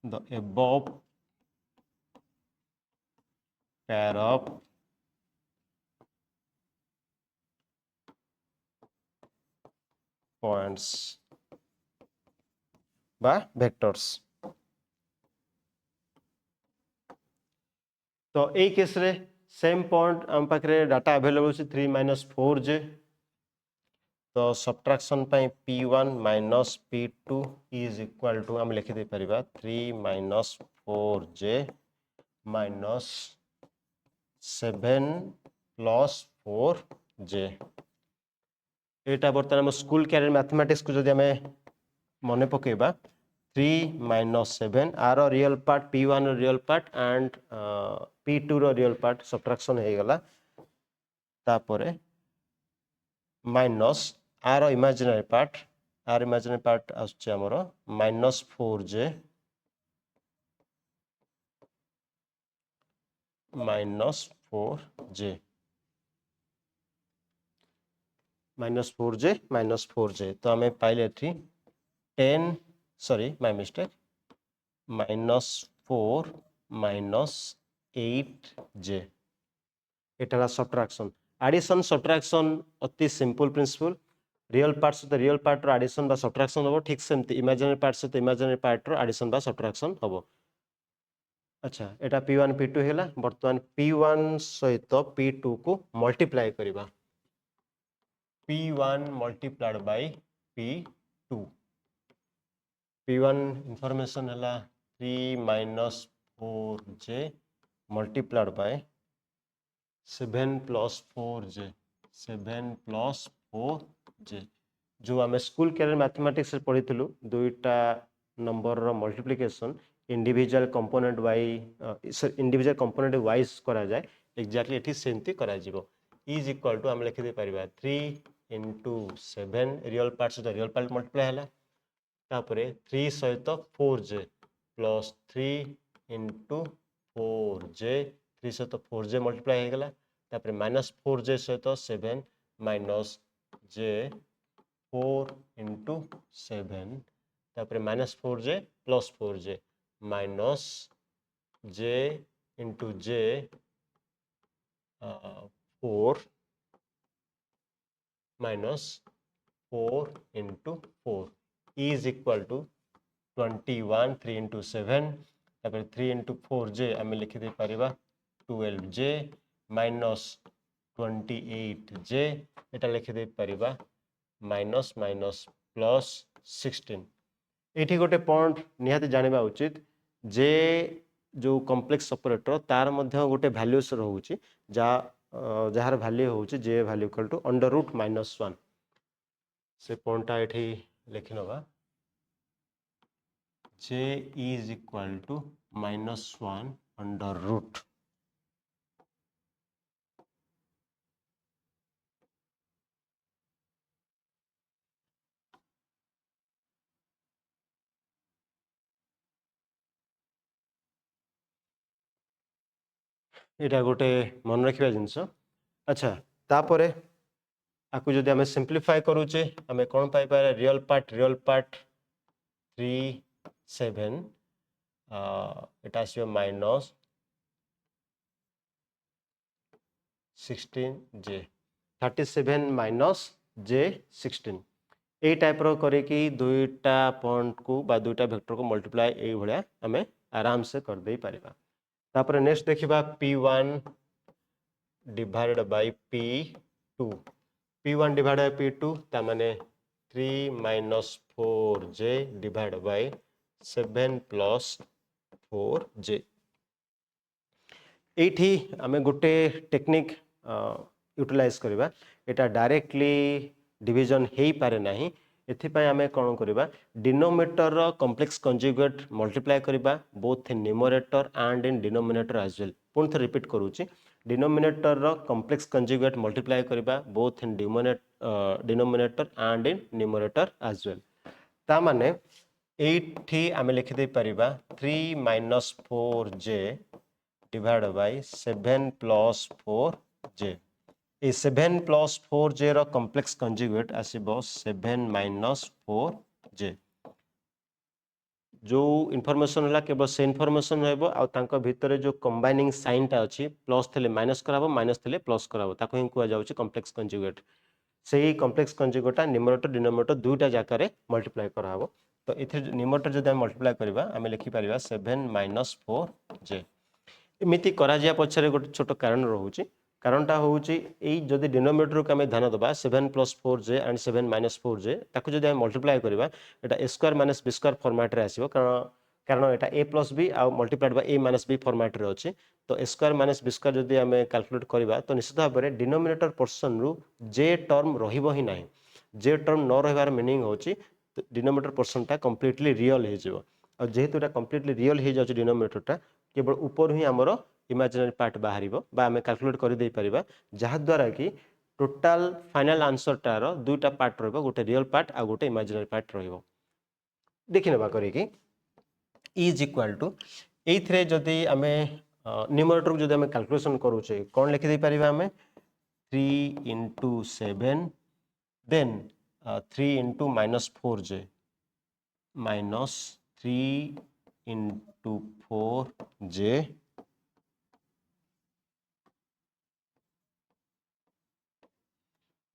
the above pair of points by vectors तो ए केस रे सेम पॉइंट हम पाखरे डाटा अवेलेबल छै 3 minus 4j तो सब्ट्रैक्शन पई P1 minus P2 is equal to हम लिखि दे परिबा 3 minus 4j minus 7 plus 4j एटा बर्तमान हम स्कूल कैरियर मैथमेटिक्स को जदि हमें मन पकेबा 3 minus 7 आर रियल पार्ट P1 रो रियल पार्ट एंड P2 रो रियल पार्ट सब्ट्रैक्शन हो गला तापरे माइनस आर इमेजिनरी पार्ट आछे हमरो -4j -4j -4j तो हमें पाइले थी 10 सॉरी माय मिस्टेक -4 -8j এটা সবট্রাকশন एडिशन सब्ट्रैक्शन अति सिंपल प्रिंसिपल रियल पार्ट सहित रियल पार्ट रो एडिशन बा सब्ट्रैक्शन होबो ठीक सेमती इमेजिनरी पार्ट सहित इमेजिनरी पार्ट रो एडिशन बा सब्ट्रैक्शन होबो अच्छा एटा p1 p2 हैला वर्तमान p1 सहित p2 को मल्टीप्लाई करिबा p1 multiplied by p2 p1 information हैला 3 4j multiplied by 7 plus 4j 7 plus 4j जो आम स्कूल कैरियर मैथमेटिक्स पढ़ी दुईटा नंबर रो मल्टीप्लिकेशन इंडिविजुअल कंपोनेंट वाइज करा जाए एक्जाक्टली एठी सेमती करा जिवो इज इक्वल टू हम लिखि दे परिबा 3 into 7 रियल पार्ट सहित रियल पार्ट मल्टीप्लाई हैला तापरे 3 सहित 4j प्लस 3 into 4j 3 सहित 4j मल्टीप्लाई हो गला तापरे -4j सहित 7 माइनस j 4 into 7 तापरे -4j plus 4j minus j into j 4 minus 4 into 4 is equal to 21 3 into 7 तापर 3 into 4j आम लिखि दे परिबा 12j minus 28j एटा लिखि दे परिबा माइनस माइनस प्लस 16 एठी गोटे पॉइंट निहाती जानिबा उचित जे जो कॉम्प्लेक्स ऑपरेटर तार मध्य गोटे वैल्यूज रहउची जा जहार वैल्यू होउची जे value equal to under root -1 से पॉइंट एठी लिखि नबा j is equal to -1 under root एटा गोटे मन रखिबा जिंस अच्छा तापरे आकु जदि आमे सिंप्लीफाई करूचे आमे कोन पाई पारे रियल पार्ट 3 7 एटा आसीबो माइनस 16j 37 माइनस j 16 ए टाइप रो करे कि दुईटा पॉइंट को बा दुईटा वेक्टर को मल्टीप्लाई ए भलिया आमे आराम से कर दे परिबा तापरे नेक्स्ट देखिबा p1 divided by p2 p1 divided by p2 ता माने 3 minus 4j divided by 7 plus 4j एठी आमे गोटे टेक्निक यूटिलाइज करबा एटा डायरेक्टली डिवीजन हेई पारे नाही एथिपाई आमे कोन करबा डिनोमिनेटर रो कॉम्प्लेक्स कंजुगेट मल्टीप्लाई करबा both in numerator and in denominator as well पुन थ रिपीट करूची डिनोमिनेटर रो कॉम्प्लेक्स कंजुगेट मल्टीप्लाई करबा both in denominator and in numerator as well ता माने एठी आमे लिखि दे परिबा 3 minus 4j divided by 7 plus 4j ए 7 plus 4j रो कॉम्प्लेक्स कंजुगेट आसीबो 7 minus 4j जो इनफॉरमेशन हला केवल से इनफॉरमेशन रहबो आ तांको भितरे जो कंबाइनिंग साइन ता अछि प्लस थले माइनस कराबो माइनस थले प्लस कराबो ताको ही कुआ जाउची कॉम्प्लेक्स कंजुगेट सेही कॉम्प्लेक्स कंजुगेटा न्यूमरेटर डिनोमिनेटर दुईटा जाकारे मल्टीप्लाई कराबो तो इथे न्यूमरेटर जदि हम मल्टीप्लाई करबा आमे लिखि परिबा 7 minus 4j एमिति करा जिया पछरे गोटे छोट कारण रहउची कारणटा होउची एई जदि डिनोमिनेटर को आमे ध्यान दबा 7 plus 4j and 7 minus 4j ताको जदि हम मल्टीप्लाई करबा एटा a square minus b square format रे आसीबो कारण एटा a plus b आ multiplied by a minus b format रे अछि तो a square minus b square जदि आमे कैलकुलेट करबा तो निश्चित भाबरे डिनोमिनेटर पोर्शन रु j टर्म रहिबो ही नाही j टर्म न रहबार मीनिंग होची डिनोमिनेटर पोर्शन ता कंप्लीटली रियल हे जिवो आ जेहेतु एटा कंप्लीटली रियल हे जाउची डिनोमिनेटर ता केवल ऊपर ही हमरो इमेजिनरी पार्ट बाहरिबो बा आमे कैलकुलेट कर दे परिबा जहा द्वारा कि टोटल फाइनल आंसर टार दुईटा पार्ट रहबो गोटे रियल पार्ट आ गोटे इमेजिनरी पार्ट रहबो देखि नेबा करी कि इज इक्वल टू एथरे जदि आमे न्यूमरेटर जदि आमे कैलकुलेशन करूचे कोन लिखि दे परिबा आमे 3 into 7 then 3 into minus 4j minus 3 into 4j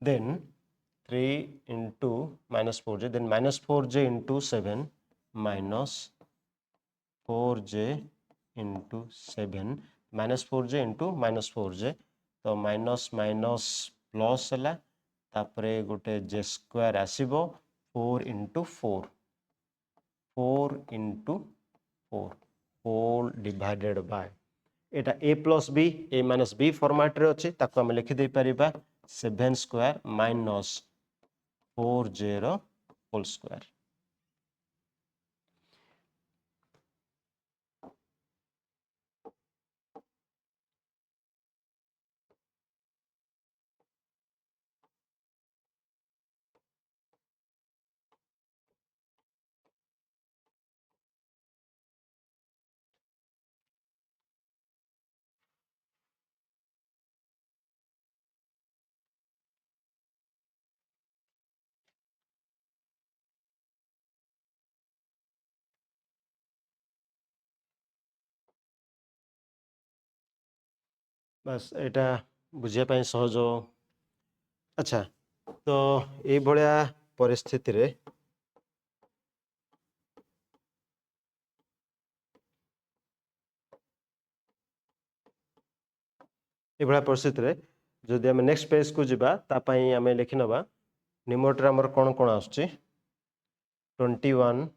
then 3 into minus 4j, then minus 4j into 7 minus 4j into 7 minus 4j into minus 4j तो माइनस माइनस प्लस है तापरे गोटे j स्क्वायर आसीबो 4 into 4 into 4 whole divided by एटा a plus b a minus b format रे अछि ताको हम लिखि दे परिबा 7 स्क्वायर माइनस 4j रो होल स्क्वायर बस एटा बुझिया पई सहज अच्छा तो ए भलिया परिस्थिति रे ए भलिया परिस्थिति रे जदि हम नेक्स्ट पेज को जिबा ता पई हमें लिखि नबा न्यूमरेटर हमर कोन कोन आछी 21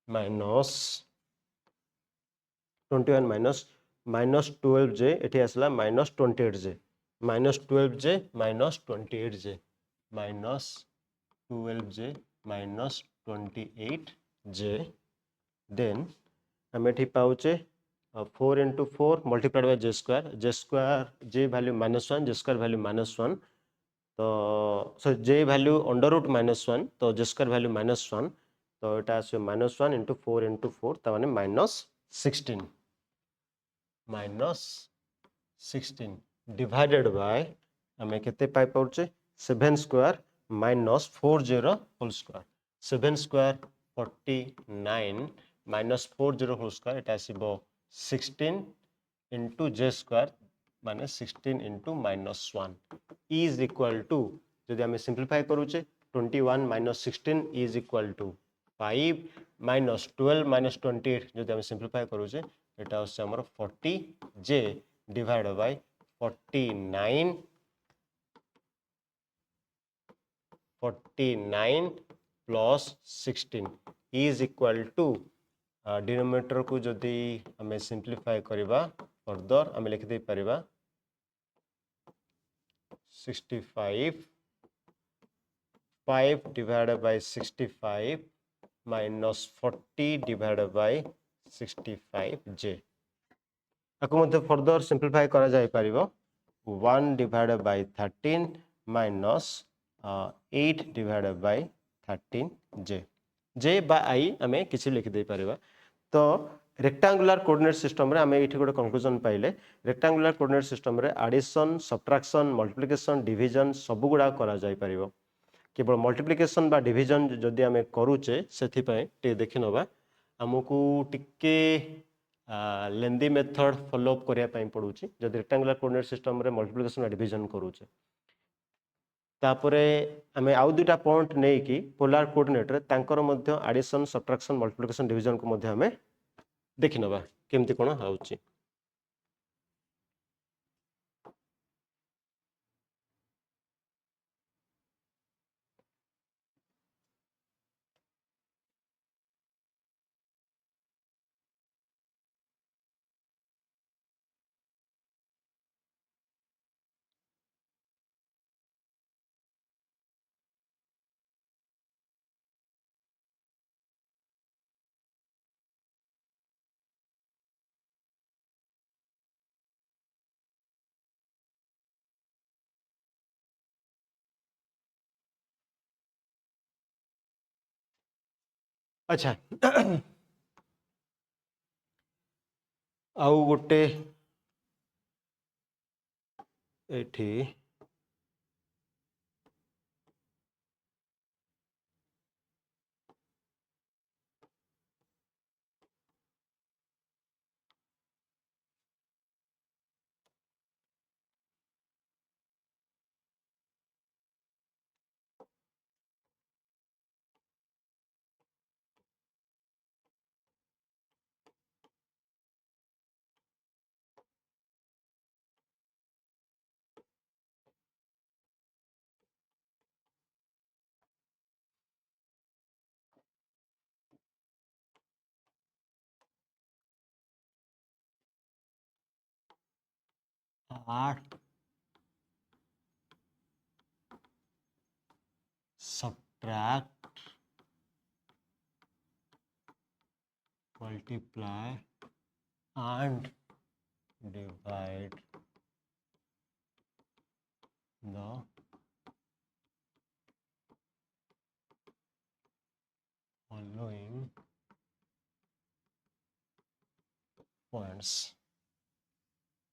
माइनस 21 माइनस माइनस 12j एठी आसला minus 28j minus 12j minus 28j minus 12j minus 28j then हमें एठी पाउचे 4 into 4 multiplied by j square j value minus 1 j square value minus 1 तो sorry j value under root minus 1 तो j square value minus 1 तो এটা আসবে minus 1 into 4 into 4 ता माने minus 16 minus 16 divided by हमें केते पाई पाउचे 7 square minus 40 whole square 7 square 49 minus 40 whole square এটা আসিবো 16 into j square माने 16 into minus 1 is equal to जदि हमें सिंप्लीफाई करूचे 21 minus 16 is equal to 5 minus 12 minus 28 जदि हमें सिंप्लीफाई करूचे एटा होसे हमर 40j divided by 49 plus 16 is equal to denominator को जदि हमें सिंप्लीफाई करिबा फर्दर हमें लिखि दे परिबा 65 5 divided by 65 minus 40 divided by 65j आको मध्य फर्दर सिंप्लीफाई करा जाय परिबो 1 divided by 13 minus 8 divided by 13j j by I हमें किसी लिखि दे परिबा तो रेक्टांगुलर कोऑर्डिनेट सिस्टम रे हमें एठी गोटे कंक्लूजन पाइले रेक्टांगुलर कोऑर्डिनेट सिस्टम रे एडिशन सब्ट्रैक्शन मल्टीप्लिकेशन डिवीजन सब गुडा करा जाय परिबो केवल मल्टीप्लिकेशन बा डिवीजन जदि हमें करूचे सेथि पय टे देखि नबा हमकु टिके लेंदी मेथड फॉलो अप करिया पय पडुची जदि रेक्टांगुलर कोऑर्डिनेट सिस्टम रे मल्टीप्लिकेशन बा डिवीजन करूचे तापरे हमें आउ दुटा पॉइंट नहीं कि पोलर कोऑर्डिनेट रे तांकर मध्य एडिशन सब्ट्रैक्शन मल्टीप्लिकेशन डिवीजन को मध्य हमें देखि नबा केमती कोन हाउची अच्छा आउ गोटे एठी add, subtract, multiply and divide the following points.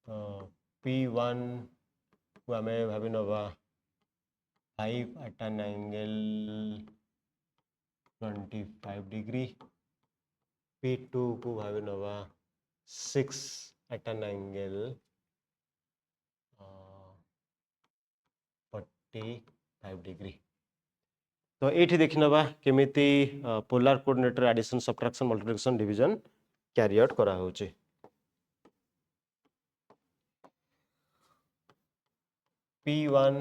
तो P1 को आम भावी नवा 5 at an angle 25 degree, P2 को भावी नवा 6 at an angle 45 degree. तो ये देखी नवा केमिति polar coordinator addition subtraction multiplication division carry out करा होची. P1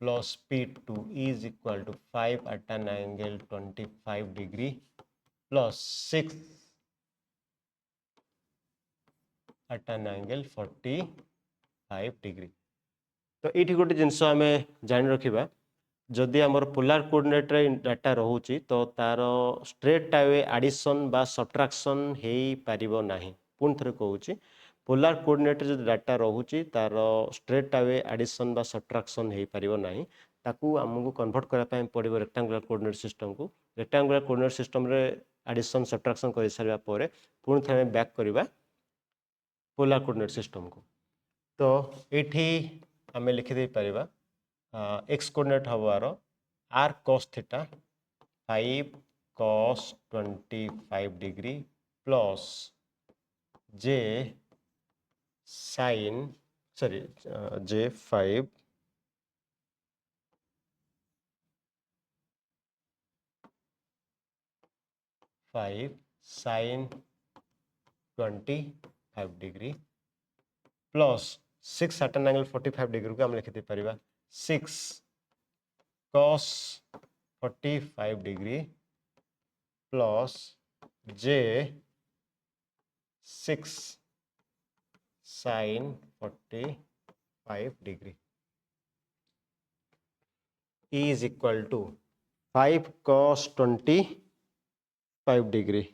plus P2 is equal to 5 at an angle 25 degree plus 6 at an angle 45 degree. तो ये गोटे जिनस आम जान रखा जदि आमर पोलार कोऑर्डिनेट रे डाटा रोचे तो तार स्ट्रेट अवे एडिशन बा सब्ट्रैक्शन हो पारिबो नाही. पुणी थे कहूँ पोलार कोऑर्डिनेट जो डाटा रोचे तार स्ट्रेट अवे एडिशन बा सब्ट्रैक्शन हो पारिबो नाही. ताकू आमको कन्वर्ट करने पड़ो रेक्टांगुलर कोऑर्डिनेट सिस्टम को. रेक्टांगुलर कोऑर्डिनेट सिस्टम रे एडिशन सब्ट्रैक्शन कर सारा पर पुणी थे बैक करवा पोलार कोऑर्डिनेट सिस्टम को. तो ये आम लिखिदे पारिबा एक्स कोऑर्डिनेट हबार r cos theta 5 cos 25 degree plus j sin j 5 sin 25 degree plus 6 at an angle 45 degree को हम लिखिदे Paribas 6 cos 45 degree plus j 6 sin 45 degree is equal to 5 cos 25 degree.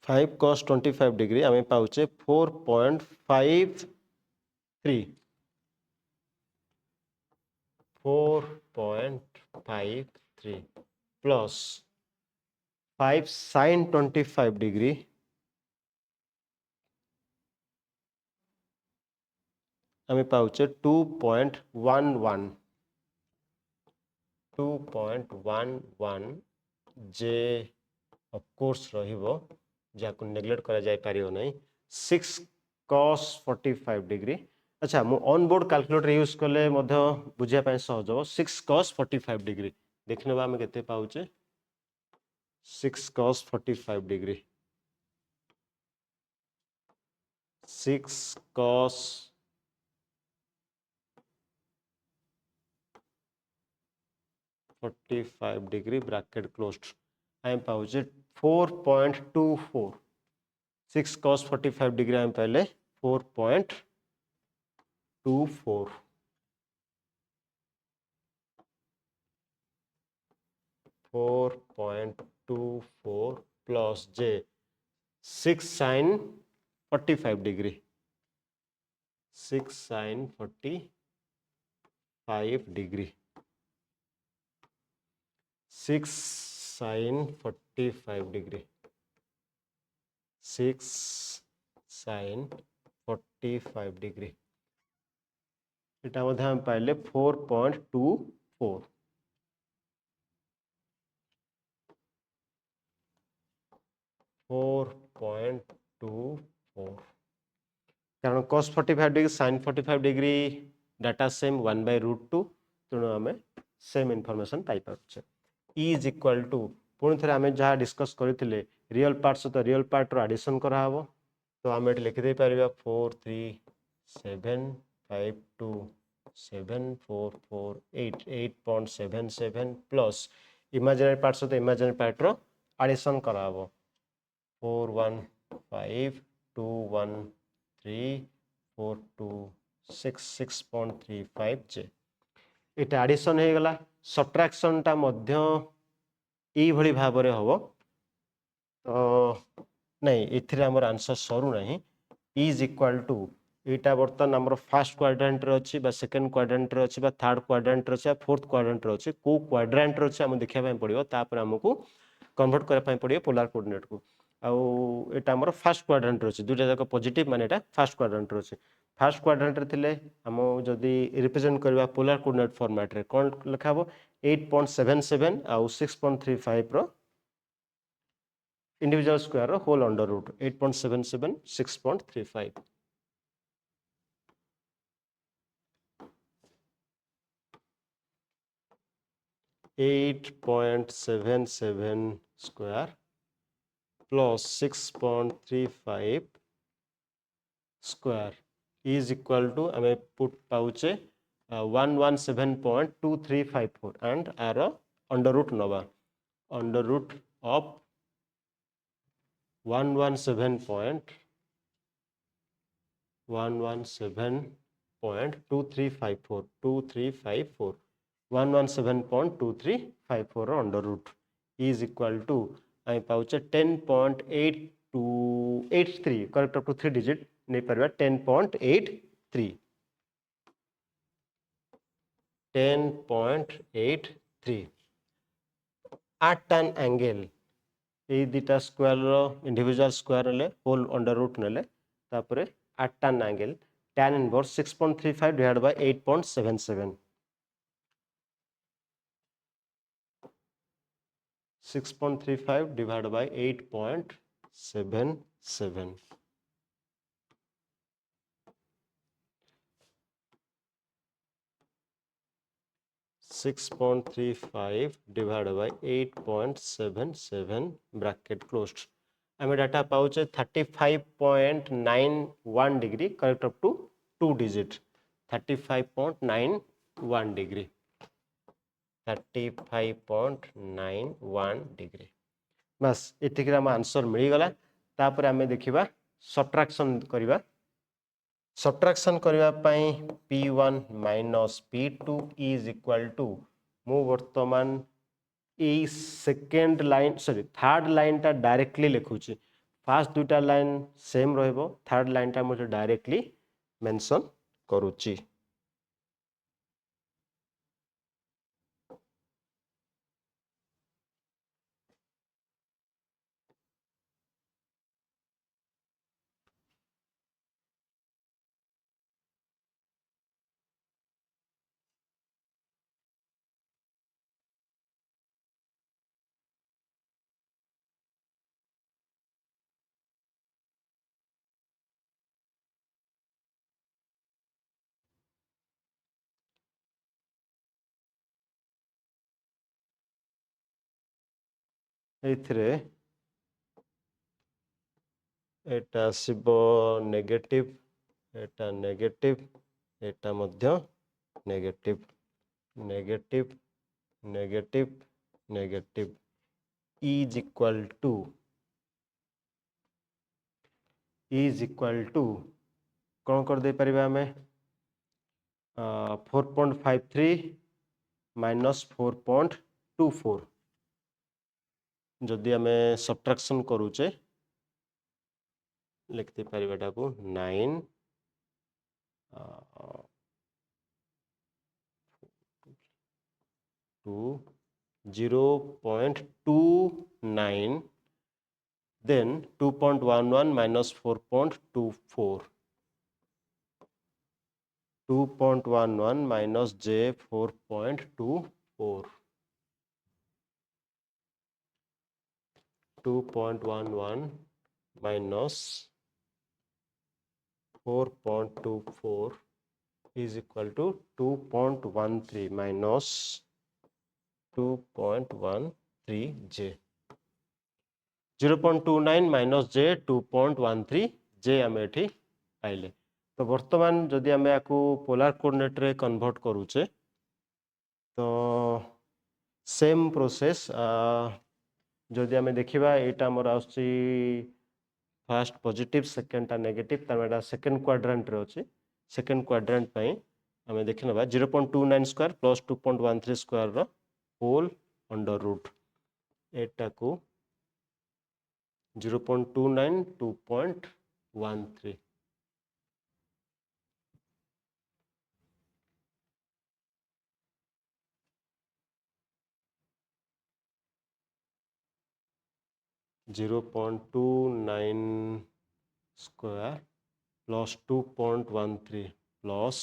Five cos 25 degree आम पाचे 4.53 plus 5 sin 25 degree आम पाचे 2.11 जे of course रहिबो जाको neglect करा जाय पारियो नहीं 6 cos 45 डिग्री. अच्छा मु ऑन बोर्ड कैलकुलेटर यूज कले मध्य बुझिया पय सहज हो. 6 cos 45 डिग्री देखनेबा हम केते पाउचे 6 cos 45 degree 6 cos 45 degree bracket closed आम पाउचे 4.24. 6 cos 45 डिग्री आम पहले 4.24 plus j 6 sin 45 degree 6 sin 45 degree 6 sin 45 degree 6 sin 45 degree इटा मध्य हम पाइले 4.24 कारण cos 45 degree sin 45 degree data same 1/√2 तेणु आम सेम इनफॉरमेशन पाई पारे. इज इक्वल टू पुणी थे आम जहाँ डिस्कस करते रियल पार्ट सहित रियल पार्ट रो एडिशन कराव. तो आम ये लिखिदे पार 4 3 7527448 8.77 प्लस इमेजिनरी पार्ट सहित इमेजिनरी पार्ट रो एडिशन कराबो 415213426 এটা एडिशन हे गला सब्ट्रैक्शन टा मध्य एई भली भाबरे हबो तो नहीं एथिरे हमर आंसर सरू नहीं इज इक्वल टू एटा बर्तन हमर फर्स्ट क्वाड्रेंट रे अछि बा सेकंड क्वाड्रेंट रे अछि बा थर्ड क्वाड्रेंट रे अछि बा फोर्थ क्वाड्रेंट रे अछि को क्वाड्रेंट रे अछि हम देखिया पय पड़ियो तापर हमकु कन्वर्ट करे पय पड़ियो पोलर कोऑर्डिनेट को आउ एटा हमर फर्स्ट क्वाड्रेंट रे अछि दुटा जाक पॉजिटिव माने एटा फर्स्ट क्वाड्रेंट रे अछि फर्स्ट क्वाड्रेंट रे थिले हम जदी रिप्रेजेंट करबा पोलर कोऑर्डिनेट फॉर्मेट रे कोन लिखाबो 8.77 आउ 6.35 रो individual square row whole under root 8.77 6.35 8.77 square plus 6.35 square is equal to हमें put पाउचे 117.2354 and arrow under root नवा under root of 117.2354 117.2354 under root is equal to I पाउचे 10.8283 करेक्ट अप टू 3 डिजिट नहीं परबा 10.83 10.83 at tan angle ए दिटा square रो individual square ले whole under root नेले तापरे at tan angle tan inverse 6.35 divided by 8.77 6.35 divided by 8.77 6.35 divided by 8.77 bracket closed हमें डाटा पाउचे 35.91 degree correct up to 2 digit 35.91 degree 35.91 degree बस एतिक हम आंसर मिल गला तापर हमें देखिबा सब्ट्रैक्शन करिबा सब्ट्रैक्शन करिबा पई p1 p2 is equal to मु वर्तमान ए second line sorry third line टा डायरेक्टली लिखुची फर्स्ट दुटा लाइन सेम रहइबो थर्ड लाइन टा मुझे डायरेक्टली मेंशन करूची एथिरे एटा आसीबो नेगेटिव एटा नेगेटिव एटा मध्य negative negative negative negative is equal to कौन कर दे परिबा हमें 4.53 माइनस 4.24 जदि हमें सब्ट्रैक्शन करूचे लिखते परिबाटा को 9 to 0.29 then 2.11 minus 4.24 2.11 minus j 4.24 2.11 minus 4.24 is equal to 2.13 minus 2.13 j 0.29 minus j 2.13 j हमें एठी पाइले तो वर्तमान जदि आम या पोलार कोऑर्डिनेट रे कन्वर्ट करूचे तो सेम प्रोसेस जदि आम देखा यहाँ आमर आसुची फर्स्ट पॉजिटिव सेकेंड टा नेगेटिव तार सेकेंड क्वाड्रेंट रे अच्छी सेकेंड क्वाड्रेंट पे आम देखी ना 0.29 स्क्वायर प्लस 2.13 स्क्वायर रो होल अंडर रूट एटा को 0.29 2.13 0.29 square plus 2.13 plus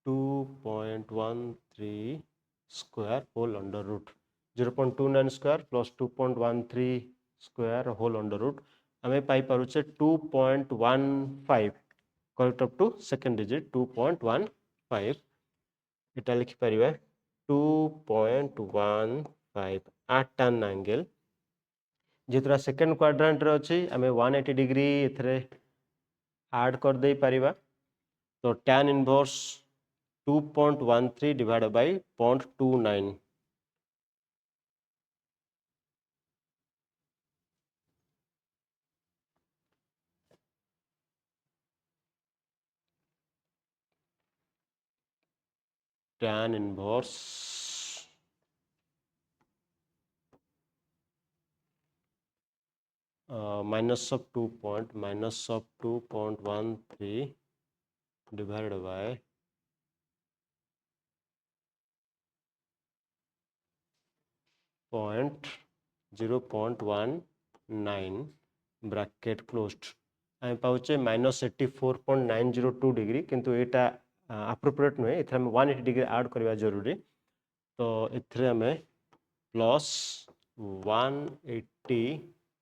2.13 square whole under root 0.29 square plus 2.13 square whole under root हमें पाई पारुचे 2.15 correct up to second digit 2.15 इटा लिखि परिबा 2.15 at tan angle जेतरा सेकेंड क्वाड्रेंट रे अछि हमें 180 डिग्री एथरे ऐड कर दे परिबा तो tan inverse 2.13 divided by 0.29 tan inverse minus of 2.13 divided by 0.19 bracket closed आम पाचे -84.902 डिग्री किंतु एटा अप्रोप्रिएट नुहे इथे 180 डिग्री ऐड करवा जरूरी तो इथे आम प्लस 180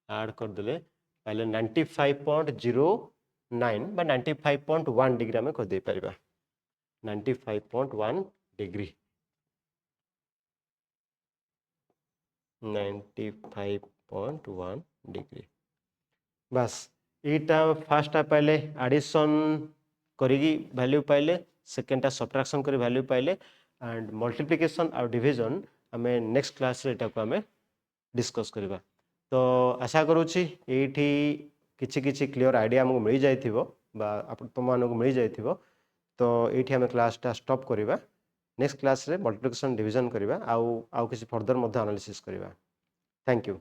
ऐड करदे पहले 95.09 बा 95.1 डिग्री आम कर दे परिबा 95.1 डिग्री 95.1 डिग्री बस एटा फर्स्ट पाइले एडिशन करी वैल्यू पाइले सेकेंडटा सब्ट्रैक्शन करी वैल्यू पाइले एंड मल्टीप्लिकेशन और डिवीजन आम नेक्स्ट क्लास रे एटा को आम डिस्कस करबा तो आशा करूची एठी किछि किछि क्लियर आइडिया हमको मिल जाइथिबो बा तुम मानको मिल जाइथिबो तो एठी आम क्लासटा स्टॉप करबा नेक्स्ट क्लास रे मल्टीप्लिकेशन डिवीजन करबा आउ किछि फर्दर मध्ये एनालिसिस करबा थैंक यू।